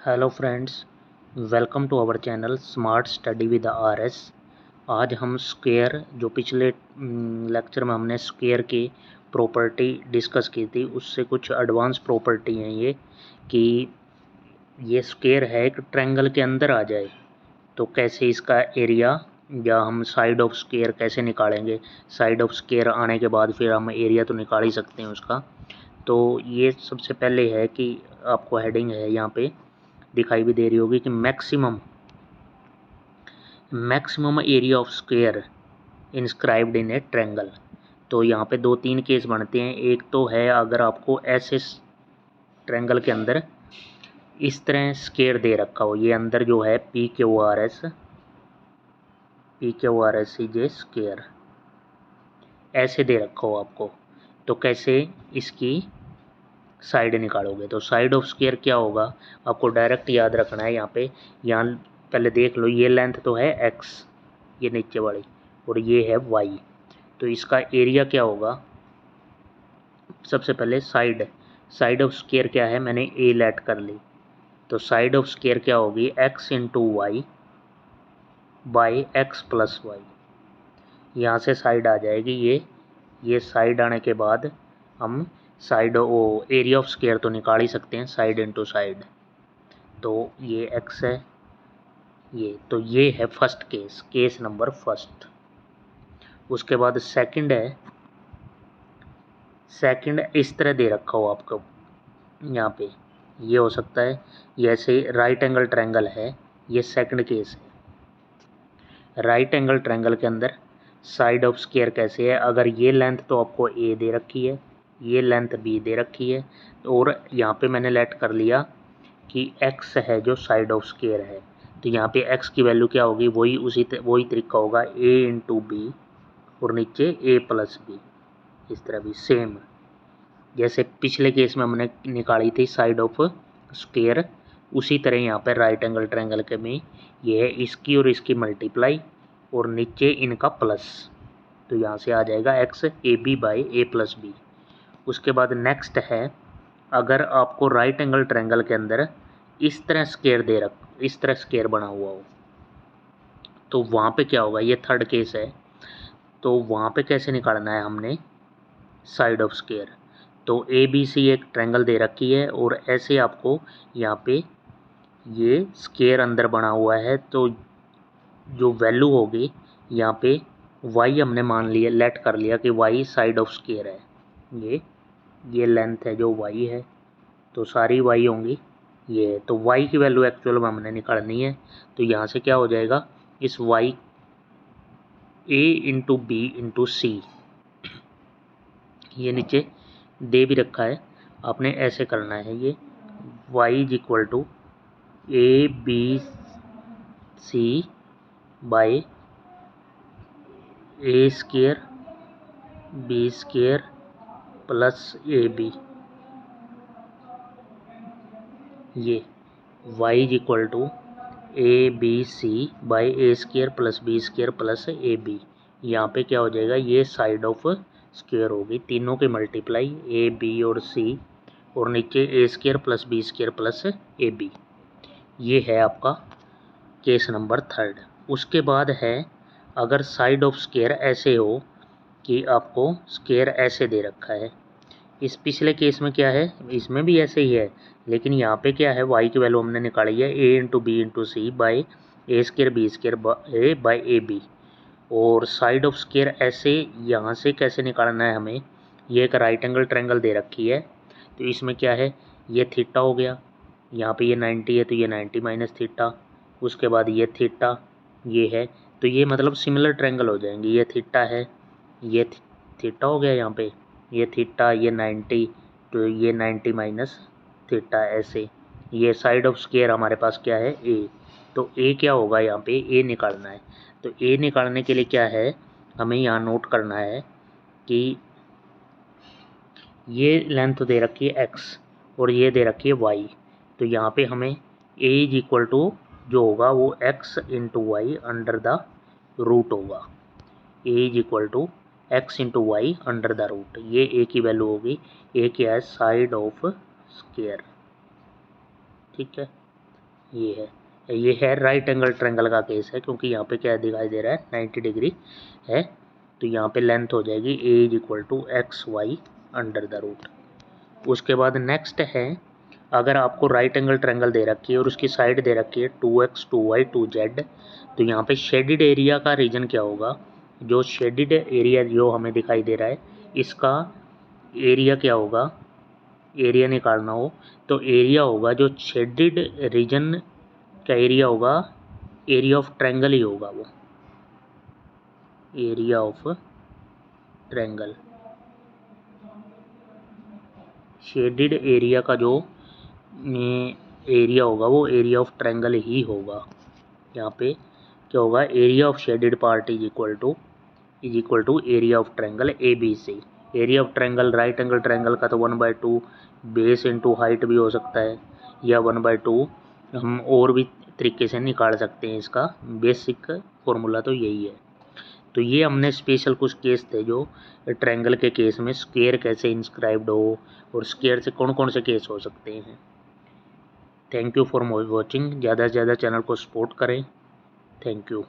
Hello friends, welcome to our channel smart study with RS. आज हम square जो पिछले लेक्चर में हमने स्क्वायर की प्रॉपर्टी डिस्कस की थी, उससे कुछ एडवांस प्रॉपर्टी हैं ये कि ये स्क्वायर है एक ट्रायंगल के अंदर आ जाए तो कैसे इसका एरिया या हम साइड ऑफ स्क्वायर कैसे निकालेंगे। साइड ऑफ स्क्वायर आने के बाद फिर हम एरिया तो निकाल ही सकते हैं उसका। तो ये सबसे पहले है कि आपको हेडिंग है यहाँ पे दिखाई भी दे रही होगी कि maximum area of square inscribed in A triangle. तो यहाँ पे दो तीन केस बनते हैं। एक तो है अगर आपको ऐसे ट्रायंगल के अंदर इस तरह स्क्वायर दे रखा हो, ये अंदर जो है P Q R S is a square ऐसे दे रखा हो आपको, तो कैसे इसकी साइड निकालोगे। तो साइड ऑफ स्क्वायर क्या होगा आपको डायरेक्ट याद रखना है। यहाँ पहले देख लो, ये लेंथ तो है x, ये नीचे वाली, और ये है y। तो इसका एरिया क्या होगा, सबसे पहले साइड ऑफ स्क्वायर क्या है, मैंने a लेट कर ली। तो साइड ऑफ स्क्वायर क्या होगी, x into y by x plus y. यहाँ से साइड आ जाएगी ये साइड आने के बाद हम साइड एरिया ऑफ स्क्वायर तो निकाल ही सकते हैं, साइड इंटू साइड। तो ये x है, तो ये है फर्स्ट केस नंबर फर्स्ट। उसके बाद सेकंड इस तरह दे रखा हो आपको, यहाँ पे ये हो सकता है, ये ऐसे राइट एंगल ट्रायंगल है, ये सेकंड केस है। राइट एंगल ट्रायंगल के अंदर साइड ऑफ स्क्वायर कैसे है, अगर ये लेंथ तो आपको a दे रखी है, ये लेंथ b दे रखी है, और यहाँ पे मैंने लेट कर लिया कि x है जो साइड ऑफ स्क्वायर है। तो यहाँ पे x की वैल्यू क्या होगी, वही तरीका होगा a इंटू बी और नीचे a प्लस बी। इस तरह भी सेम जैसे पिछले केस में हमने निकाली थी साइड ऑफ स्क्वायर, उसी तरह यहाँ पे राइट एंगल ट्रायंगल के में ये है इसकी और इसकी मल्टीप्लाई और नीचे इनका प्लस। तो यहाँ से आ जाएगा x a b by a plus b. उसके बाद नेक्स्ट है, अगर आपको राइट एंगल ट्रायंगल के अंदर इस तरह स्क्वायर बना हुआ हो, तो वहाँ पे क्या होगा, ये थर्ड केस है। तो वहाँ पे कैसे निकालना है हमने साइड ऑफ स्क्वायर। तो ए बी सी एक ट्रायंगल दे रखी है और ऐसे आपको यहाँ पे ये स्क्वायर अंदर बना हुआ है, तो जो वैल्यू होगी यहाँ पे y हमने मान लिया, लेट कर लिया कि y साइड ऑफ स्क्वायर है। ये लेंथ है जो y है, तो सारी y होंगी ये। तो y की वैल्यू एक्चुअल में हमने निकालनी है। तो यहाँ से क्या हो जाएगा, इस y a into B into C, ये नीचे दे भी रखा है, आपने ऐसे करना है। ये y is equal to a b c by a square b square plus A B. ये y is equal to a b c by a square plus B square plus A b. यहाँ पे क्या हो जाएगा, ये side of square होगी, तीनों की मल्टीप्लाई ए बी और सी, और नीचे A square plus B square plus A B. ये है आपका केस नंबर थर्ड। उसके बाद है, अगर साइड ऑफ स्क्वायर ऐसे हो कि आपको स्क्वायर ऐसे दे रखा है, इस पिछले केस में क्या है, इसमें भी ऐसे ही है, लेकिन यहाँ पे क्या है, y की वैल्यू हमने निकाली है a into B into c by a square b square a by a b. और साइड ऑफ स्क्वायर ऐसे यहाँ से कैसे निकालना है हमें, ये एक राइट एंगल ट्रायंगल दे रखी है, तो इसमें क्या है, ये थीटा हो गया, यहाँ पे ये 90 है तो ये 90 माइनस थीटा, उसके बाद ये थीटा ये है, तो ये मतलब सिमिलर ट्रायंगल हो जाएंगे। ये थीटा है, ये थीटा हो गया, यहाँ पे ये थीटा, ये 90, तो ये 90 माइनस थीटा ऐसे। ये साइड ऑफ स्क्वायर हमारे पास क्या है, ए। तो ए क्या होगा, यहाँ पे ए निकालना है। तो ए निकालने के लिए क्या है, हमें यहाँ नोट करना है कि ये लेंथ दे रखी है x और ये दे रखी है y। तो यहाँ पे हमें a इज इक्वल टू जो होगा वो x into y under the root होगा। a is equal to x into y under the root, ये a की वैल्यू होगी। a क्या है, साइड ऑफ स्क्वायर, ठीक है। ये है राइट एंगल ट्रायंगल का केस है, क्योंकि यहाँ पे क्या दिखाई दे रहा है 90 डिग्री है, तो यहाँ पे लेंथ हो जाएगी a is equal to x y under the root. उसके बाद नेक्स्ट है, अगर आपको राइट एंगल ट्रायंगल दे रखी है और उसकी साइड दे रखी है 2x 2y 2z, तो यहाँ पे शेडिड एरिया का रीजन क्या होगा, जो शेडिड एरिया जो हमें दिखाई दे रहा है इसका एरिया क्या होगा, एरिया निकालना हो तो एरिया होगा जो शेडिड रीजन का एरिया होगा, एरिया ऑफ ट्रायंगल ही होगा वो, area of triangle. Shaded area का जो एरिया होगा वो एरिया ऑफ ट्रायंगल ही होगा। यहाँ पे क्या होगा, area of shaded part is equal to area of triangle a b c. Area of triangle right angle triangle का तो 1/2 बेस इंटू हाइट भी हो सकता है, या 1/2 हम और भी तरीके से निकाल सकते हैं, इसका बेसिक फॉर्मूला तो यही है। तो ये हमने स्पेशल कुछ केस थे जो ट्रायंगल के केस में स्क्वायर कैसे इंस्क्राइब्ड हो और स्क्वायर से कौन कौन से केस हो सकते हैं। Thank you for watching. ज़्यादा से ज़्यादा चैनल को सपोर्ट करें। Thank you.